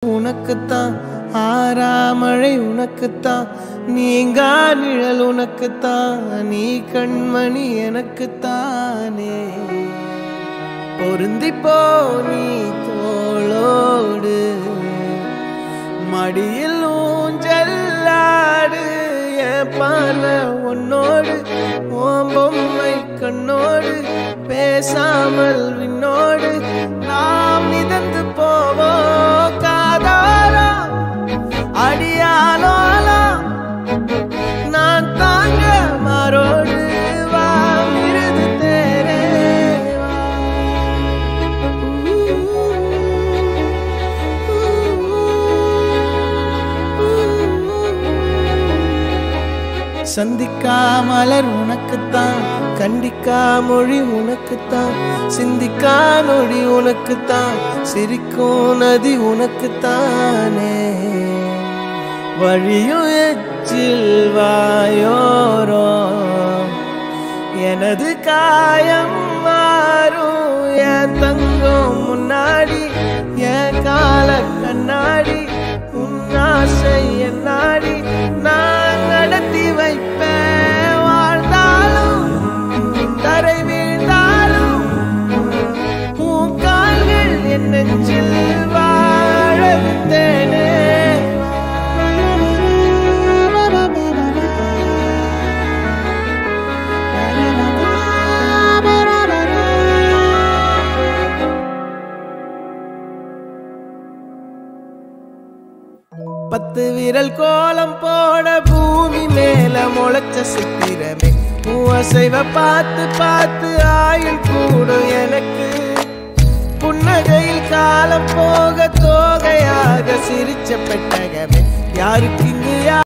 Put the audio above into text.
உனக்குத்தான் ஆறாமழை உனக்குத்தான் நீங்கா நிழல் உனக்குத்தான் நீ கண்மணி எனக்குத்தானே பொருந்திப்போ நீ தோளோடு மடியில் ஊஞ்சல்லாடு என் பார்வை உன்னோடு ஓம் பொம்மை கண்ணோடு பேசாமல் விண்ணோடு நாம் மிதந்து போவோம் காதாரா அடியாலோலா நான் தாங்க மாறோடு வா மிருது தேரே சந்திக்கா மலர் உனக்குத்தான் கண்டிக்கா மொழி உனக்குத்தான் சிந்திக்கா நொடி உனக்குத்தான் சிரிக்கும் நதி உனக்குத்தானே வழியும் எச்சில் வாயோரோ எனது காயம் மாறும் என் தங்கம் முன்னாடி என் கால கண்ணாடி உன்னாசை என் நாடி நான் நடத்தி வைப்பேன் வாழ்ந்தாலும் தரை வீழ்ந்தாலும் உன் கால்கள் என் நெஞ்சில் வாழ விட்டேனே பத்து விரல் கோலம் போட பூமி மேல முளைச்ச சித்திரமே அசைவ பார்த்து பார்த்து ஆயுள் கூடும் எனக்கு புன்னகையில் காலம் போக தோகையாக சிரிச்ச பெட்டகமே யாருக்கு இங்கு